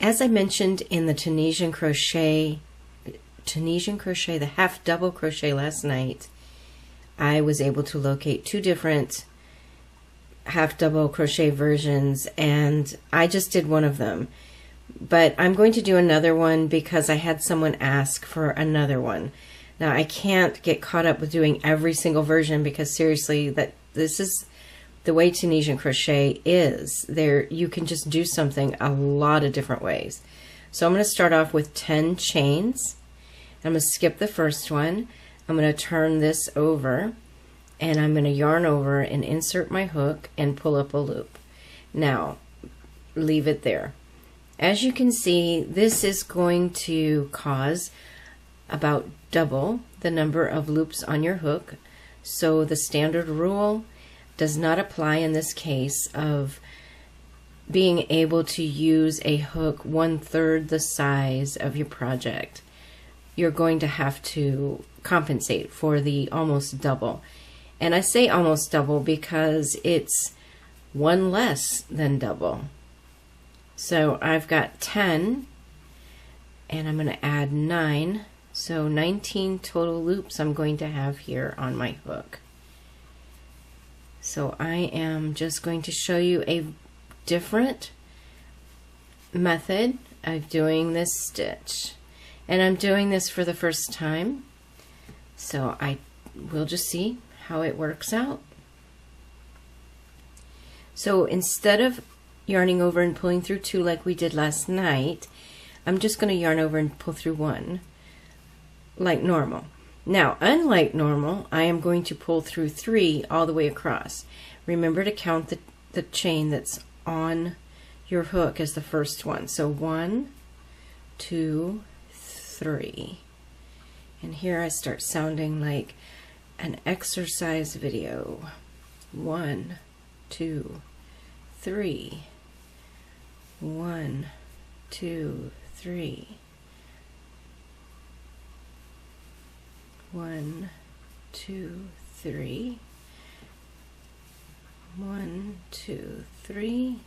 As I mentioned in the Tunisian crochet, the half double crochet last night, I was able to locate 2 different half double crochet versions, and I just did one of them. But I'm going to do another one because I had someone ask for another one. Now I can't get caught up with doing every single version because seriously, this is the way Tunisian crochet is. There you can just do something a lot of different ways. So I'm going to start off with 10 chains. I'm going to skip the first one. I'm going to turn this over and I'm going to yarn over and insert my hook and pull up a loop. Now leave it there. As you can see, this is going to cause about double the number of loops on your hook. So the standard rule does not apply in this case of being able to use a hook 1/3 the size of your project. You're going to have to compensate for the almost double. And I say almost double because it's 1 less than double. So I've got 10 and I'm going to add 9. So 19 total loops I'm going to have here on my hook. So I am just going to show you a different method of doing this stitch. And I'm doing this for the first time. So I will just see how it works out. So instead of yarning over and pulling through 2 like we did last night, I'm just going to yarn over and pull through 1 like normal. Now, unlike normal, I am going to pull through 3 all the way across. Remember to count the chain that's on your hook as the first one. So 1, 2, 3. And here I start sounding like an exercise video. 1, 2, 3. 1, 2, 3. 1, 2, 3. 1, 2, 3.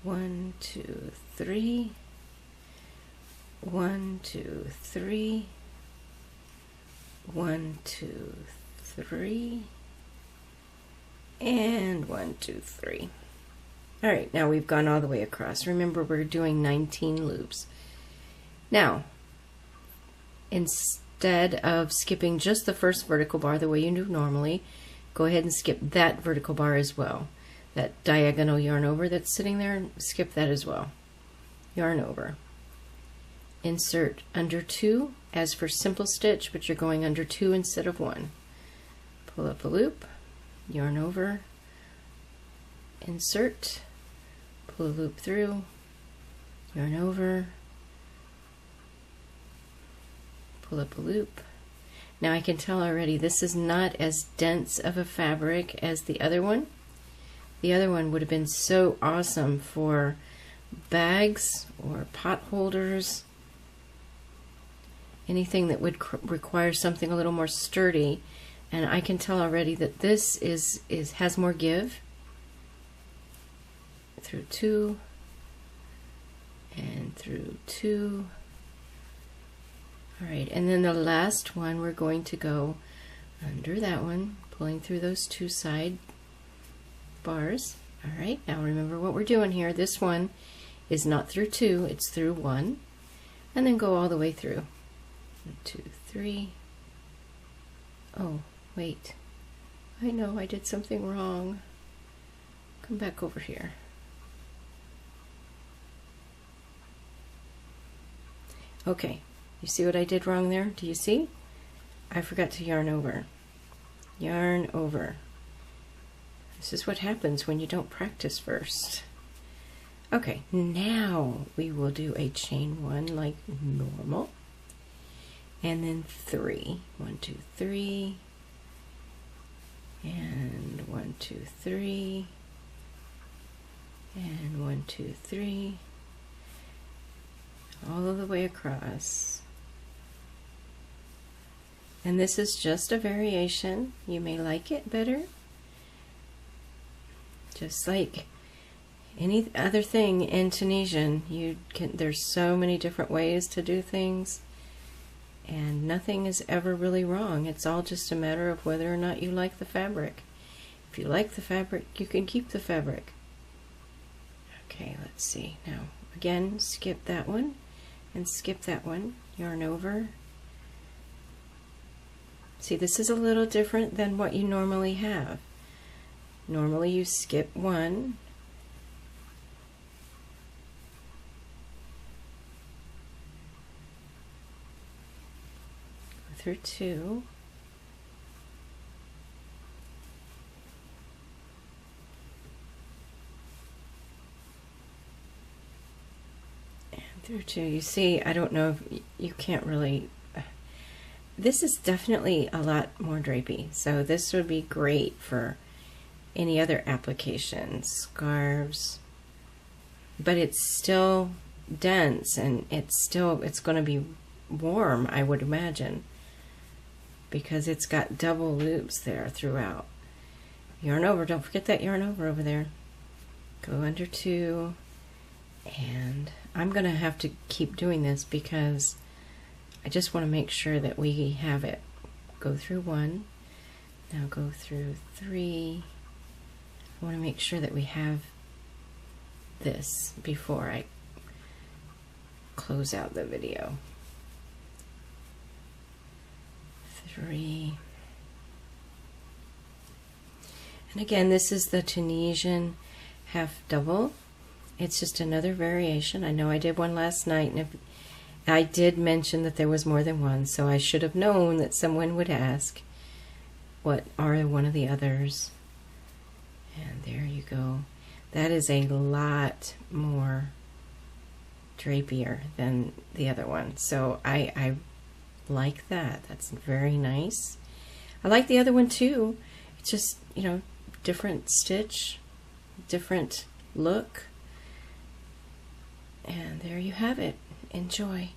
1, 2, 3. 1, 2, 3. 1, 2, 3. And 1, 2, 3. All right, now we've gone all the way across. Remember, we're doing 19 loops. Now, instead of skipping just the first vertical bar the way you do normally, go ahead and skip that vertical bar as well. That diagonal yarn over that's sitting there, skip that as well. Yarn over. Insert under 2 as for simple stitch, but you're going under 2 instead of 1. Pull up a loop, yarn over, insert, pull a loop through, yarn over, pull up a loop. Now I can tell already this is not as dense of a fabric as the other one. The other one would have been so awesome for bags or pot holders, anything that would require something a little more sturdy. And I can tell already that this has more give. Through 2 and through 2. All right, and then the last one we're going to go under that one, pulling through those 2 side bars. All right, now remember what we're doing here. This one is not through 2, it's through 1, and then go all the way through. 1, 2, 3. Oh, wait. I know I did something wrong. Come back over here. Okay, you see what I did wrong there? Do you see? I forgot to yarn over. Yarn over. This is what happens when you don't practice first. Okay, now we will do a chain 1 like normal. And then 3. 1, 2, 3. And 1, 2, 3. And 1, 2, 3. All the way across. And this is just a variation. You may like it better. Just like any other thing in Tunisian, there's so many different ways to do things, and nothing is ever really wrong. It's all just a matter of whether or not you like the fabric. If you like the fabric, you can keep the fabric. Okay, let's see. Now, again, skip that one and skip that one. Yarn over. See, this is a little different than what you normally have. Normally you skip one, go through two, and through two. You see, I don't know if you can't really, this is definitely a lot more drapey, so this would be great for any other applications, scarves, but it's still dense, and it's going to be warm, I would imagine, because it's got double loops there throughout. Yarn over, don't forget that yarn over there. Go under two, and I'm going to have to keep doing this because I just want to make sure that we have it. Go through one, now go through three. I want to make sure that we have this before I close out the video. Three. And again, this is the Tunisian half double. It's just another variation. I know I did one last night, and I did mention that there was more than one, so I should have known that someone would ask, what are one of the others? And there you go. That is a lot more drapier than the other one. So I like that. That's very nice. I like the other one too. It's just, you know, different stitch, different look. And there you have it. Enjoy.